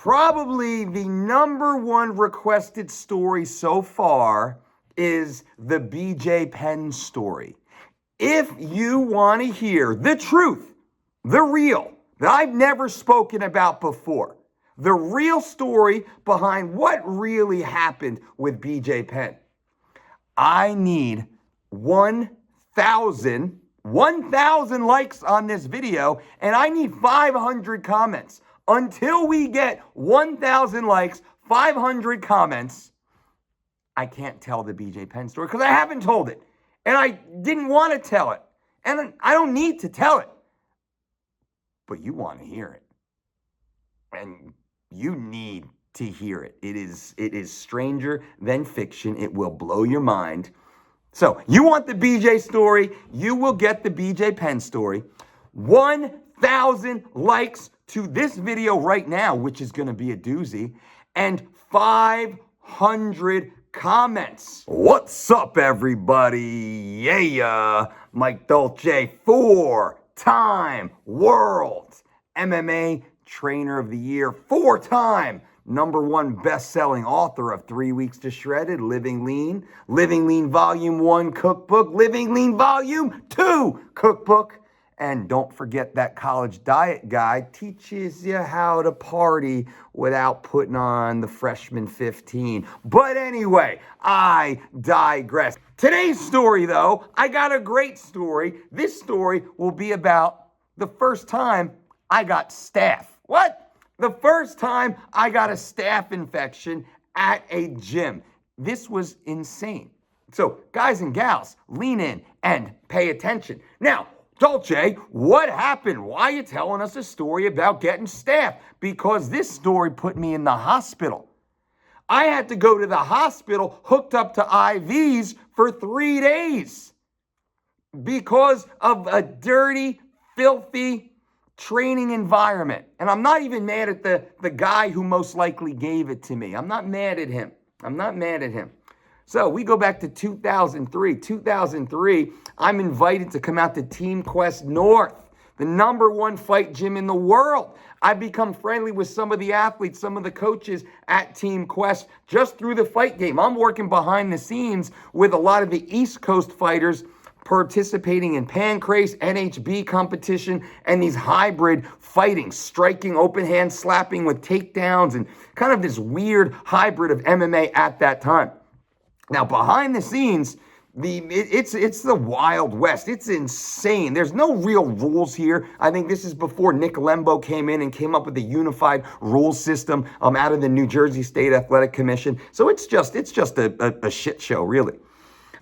Probably the #1 requested story so far is the BJ Penn story. If you want to hear the truth, the real, that I've never spoken about before, the real story behind what really happened with BJ Penn, I need 1,000 likes on this video, and I need 500 comments. Until we get 1,000 likes, 500 comments, I can't tell the BJ Penn story because I haven't told it. And I didn't want to tell it. And I don't need to tell it. But you want to hear it. And you need to hear it. It is stranger than fiction. It will blow your mind. So you want the BJ story, you will get the BJ Penn story. 1,000 likes to this video right now, which is going to be a doozy, and 500 comments. What's up, everybody? Yeah, Mike Dolce, 4-time world MMA trainer of the year, 4-time #1 best-selling author of 3 Weeks to Shredded, Living Lean Volume 1 Cookbook, Living Lean Volume 2 Cookbook. And don't forget that college diet guide teaches you how to party without putting on the freshman 15. But anyway, I digress. Today's story, though, I got a great story. This story will be about the first time I got staph. What? The first time I got a staph infection at a gym. This was insane. So, guys and gals, lean in and pay attention. Now, Dolce, what happened? Why are you telling us a story about getting staph? Because this story put me in the hospital. I had to go to the hospital hooked up to IVs for 3 days because of a dirty, filthy training environment. And I'm not even mad at the guy who most likely gave it to me. I'm not mad at him. So we go back to 2003. 2003, I'm invited to come out to Team Quest North, the #1 fight gym in the world. I become friendly with some of the athletes, some of the coaches at Team Quest just through the fight game. I'm working behind the scenes with a lot of the East Coast fighters participating in pancrase, NHB competition, and these hybrid fighting, striking, open hand slapping with takedowns, and kind of this weird hybrid of MMA at that time. Now, behind the scenes, it's the Wild West. It's insane. There's no real rules here. I think this is before Nick Lembo came in and came up with a unified rules system out of the New Jersey State Athletic Commission. So it's just a shit show, really.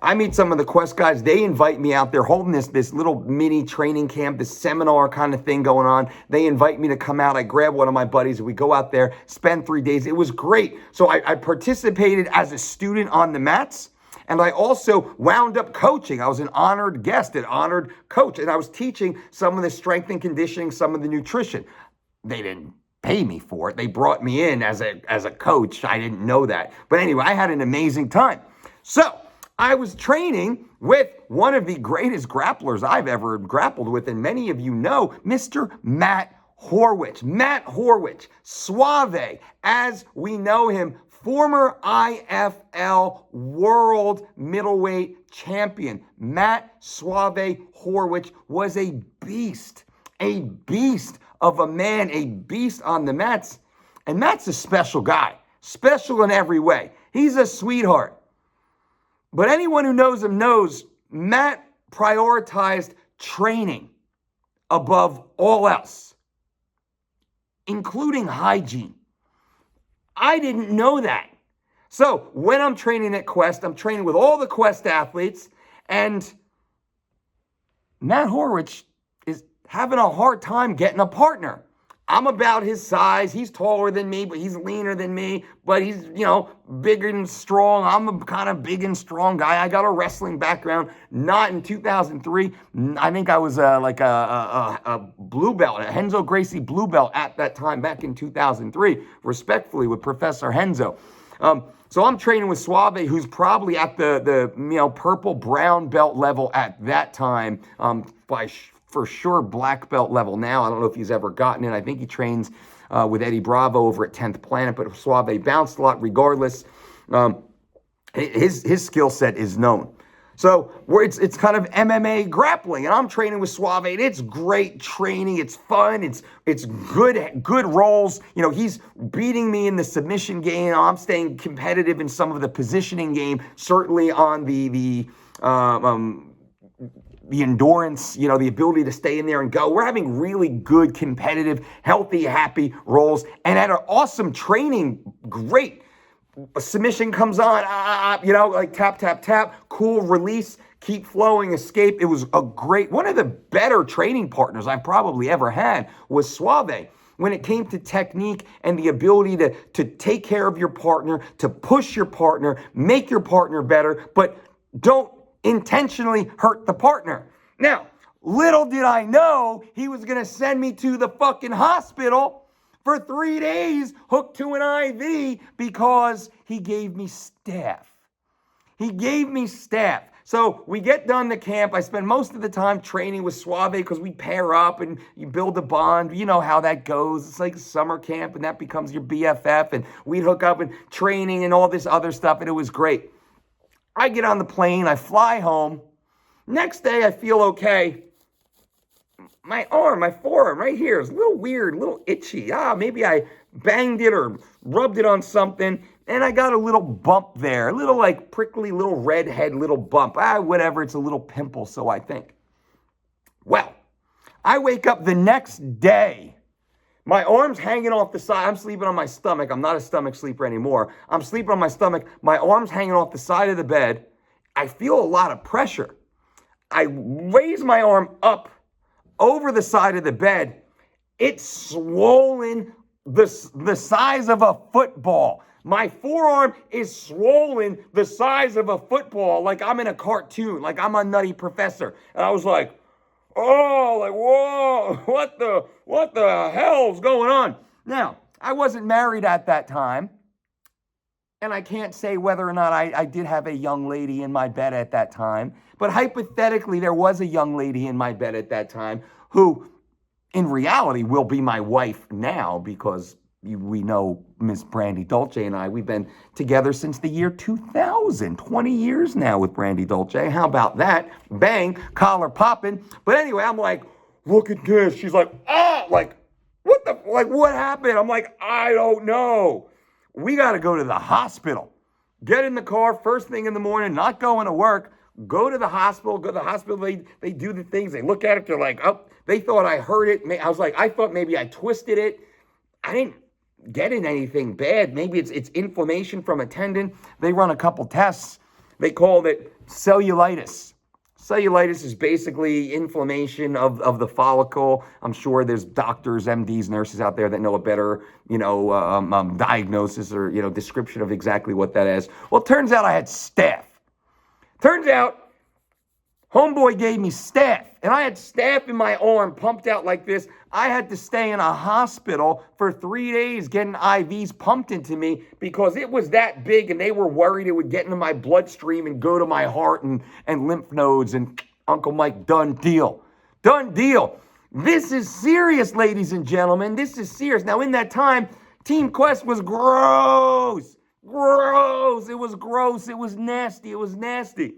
I meet some of the Quest guys. They invite me out there holding this little mini training camp, this seminar kind of thing going on. They invite me to come out. I grab one of my buddies. We go out there, spend 3 days. It was great. So I participated as a student on the mats, and I also wound up coaching. I was an honored guest, an honored coach, and I was teaching some of the strength and conditioning, some of the nutrition. They didn't pay me for it. They brought me in as a coach. I didn't know that. But anyway, I had an amazing time. So I was training with one of the greatest grapplers I've ever grappled with, and many of you know, Mr. Matt Horwitz. Matt Horwitz, Suave, as we know him, former IFL world middleweight champion. Matt Suave Horwitz was a beast of a man, a beast on the mats. And Matt's a special guy, special in every way. He's a sweetheart. But anyone who knows him knows Matt prioritized training above all else, including hygiene. I didn't know that. So when I'm training at Quest, I'm training with all the Quest athletes, and Matt Horwitz is having a hard time getting a partner. I'm about his size. He's taller than me, but he's leaner than me. But he's, bigger and strong. I'm a kind of big and strong guy. I got a wrestling background. Not in 2003. I think I was a blue belt, a Renzo Gracie blue belt at that time back in 2003, respectfully with Professor Renzo. So I'm training with Suave, who's probably at the purple brown belt level at that time, for sure black belt level now. I don't know if he's ever gotten it. I think he trains with Eddie Bravo over at 10th Planet, but Suave bounced a lot regardless. His skill set is known. So it's kind of MMA grappling, and I'm training with Suave, and it's great training. It's fun. It's good rolls. He's beating me in the submission game. I'm staying competitive in some of the positioning game. Certainly on the endurance, the ability to stay in there and go. We're having really good, competitive, healthy, happy rolls, and at an awesome training, great. A submission comes on, like tap, tap, tap, cool release, keep flowing, escape. It was one of the better training partners I've probably ever had was Suave. When it came to technique and the ability to take care of your partner, to push your partner, make your partner better, but don't intentionally hurt the partner. Now, little did I know he was going to send me to the fucking hospital for 3 days, hooked to an IV, because he gave me staph. He gave me staph. So we get done the camp. I spend most of the time training with Suave because we pair up and you build a bond. You know how that goes. It's like summer camp, and that becomes your BFF. And we'd hook up and training and all this other stuff, and it was great. I get on the plane. I fly home. Next day, I feel okay. My forearm right here is a little weird, a little itchy. Maybe I banged it or rubbed it on something, and I got a little bump there, a little like prickly little redhead little bump. Whatever, it's a little pimple, so I think. Well, I wake up the next day. My arm's hanging off the side. I'm sleeping on my stomach. I'm not a stomach sleeper anymore. I'm sleeping on my stomach. My arm's hanging off the side of the bed. I feel a lot of pressure. I raise my arm up over the side of the bed. It's swollen the size of a football. My forearm is swollen the size of a football, like I'm in a cartoon, like I'm a Nutty Professor. And I was like, whoa, what the hell's going on? Now, I wasn't married at that time, and I can't say whether or not I did have a young lady in my bed at that time, but hypothetically, there was a young lady in my bed at that time who, in reality, will be my wife now, because we know Miss Brandy Dolce and I, we've been together since the year 2000, 20 years now with Brandy Dolce. How about that? Bang, collar popping. But anyway, I'm like, look at this. She's like, what happened? I'm like, I don't know. We got to go to the hospital. Get in the car first thing in the morning, not going to work. Go to the hospital. They do the things. They look at it. They're like, they thought I hurt it. I was like, I thought maybe I twisted it. I didn't get in anything bad. Maybe it's inflammation from a tendon. They run a couple tests. They called it cellulitis. Cellulitis is basically inflammation of the follicle. I'm sure there's doctors, MDs, nurses out there that know a better, diagnosis or, description of exactly what that is. Well, it turns out I had staph. Turns out homeboy gave me staph, and I had staph in my arm pumped out like this. I had to stay in a hospital for 3 days getting IVs pumped into me because it was that big, and they were worried it would get into my bloodstream and go to my heart and lymph nodes. And Uncle Mike, done deal. Done deal. This is serious, ladies and gentlemen. This is serious. Now, in that time, Team Quest was gross. Gross. It was gross. It was nasty. It was nasty.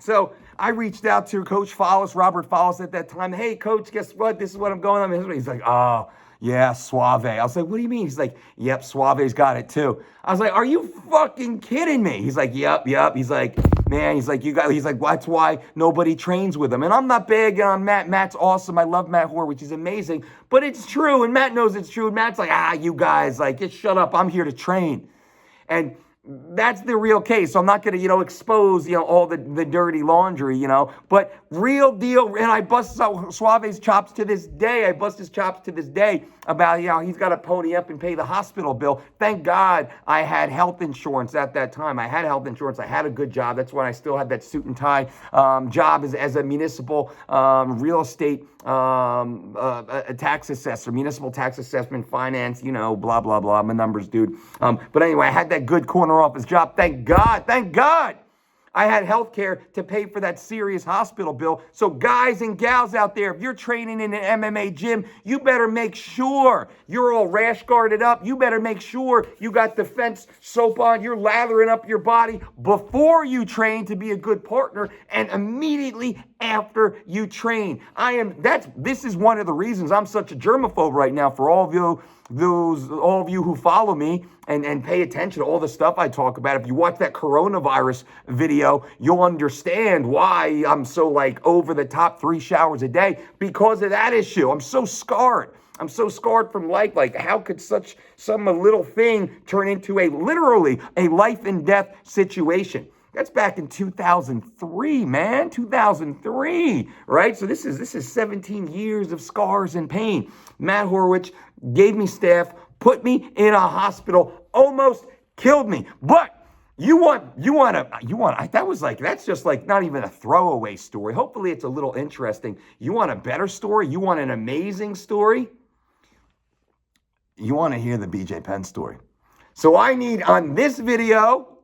So I reached out to Coach Follis, Robert Follis at that time. Hey, Coach, guess what? This is what I'm going on. He's like, oh, yeah, Suave. I was like, what do you mean? He's like, yep, Suave's got it too. I was like, are you fucking kidding me? He's like, yep. He's like, man, he's like, that's why nobody trains with him. And I'm not big on Matt. Matt's awesome. I love Matt Horwitz. He's amazing. But it's true, and Matt knows it's true. And Matt's like, you guys, like, just shut up. I'm here to train. And that's the real case. So I'm not going to, expose, all the dirty laundry, but real deal. And I bust Suave's chops to this day. I bust his chops to this day about, he's got to pony up and pay the hospital bill. Thank God I had health insurance at that time. I had health insurance. I had a good job. That's when I still had that suit and tie job as a municipal real estate a tax assessor, municipal tax assessment, finance, blah, blah, blah. I'm a numbers dude. But anyway, I had that good corner office job. Thank God. I had health care to pay for that serious hospital bill. So guys and gals out there, if you're training in an MMA gym, you better make sure you're all rash guarded up. You better make sure you got defense soap on. You're lathering up your body before you train to be a good partner and immediately after you train. This is one of the reasons I'm such a germaphobe right now for all of you who follow me and pay attention to all the stuff I talk about. If you watch that coronavirus video, you'll understand why I'm so like over the top 3 showers a day because of that issue. I'm so scarred. I'm so scarred from life. Like, how could some little thing turn into literally a life and death situation? That's back in 2003, man. 2003, right? So this is 17 years of scars and pain. Matt Horwitz gave me staph, put me in a hospital, almost killed me. But that's just like not even a throwaway story. Hopefully it's a little interesting. You want a better story? You want an amazing story? You want to hear the BJ Penn story. So on this video,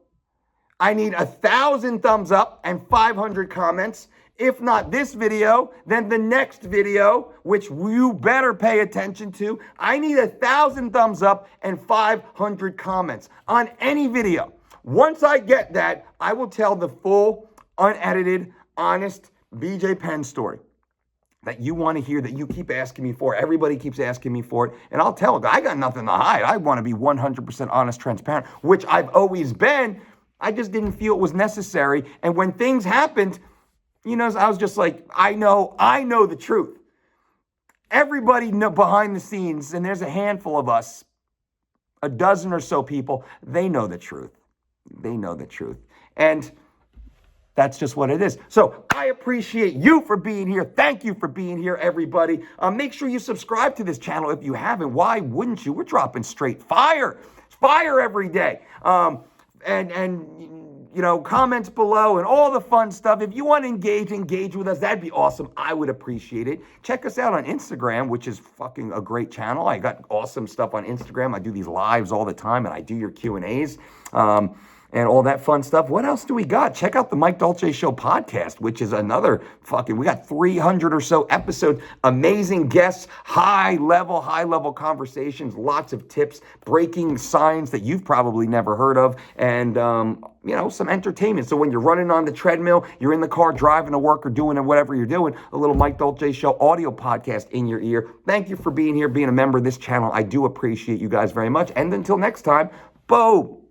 I need 1,000 thumbs up and 500 comments. If not this video, then the next video, which you better pay attention to. I need 1,000 thumbs up and 500 comments on any video. Once I get that, I will tell the full, unedited, honest BJ Penn story that you want to hear, that you keep asking me for. Everybody keeps asking me for it. And I'll tell them, I got nothing to hide. I want to be 100% honest, transparent, which I've always been. I just didn't feel it was necessary. And when things happened, I was just like, I know the truth. Everybody behind the scenes, and there's a handful of us, a dozen or so people, they know the truth. They know the truth. And that's just what it is. So I appreciate you for being here. Thank you for being here, everybody. Make sure you subscribe to this channel if you haven't. Why wouldn't you? We're dropping straight fire every day. Comments below and all the fun stuff. If you want to engage with us, that'd be awesome. I would appreciate it. Check us out on Instagram, which is fucking a great channel. I got awesome stuff on Instagram. I do these lives all the time, and I do your Q&As. And all that fun stuff. What else do we got? Check out the Mike Dolce Show podcast, which is another we got 300 or so episodes, amazing guests, high level conversations, lots of tips, breaking science that you've probably never heard of, and, some entertainment. So when you're running on the treadmill, you're in the car driving to work or doing whatever you're doing, a little Mike Dolce Show audio podcast in your ear. Thank you for being here, being a member of this channel. I do appreciate you guys very much. And until next time, boom.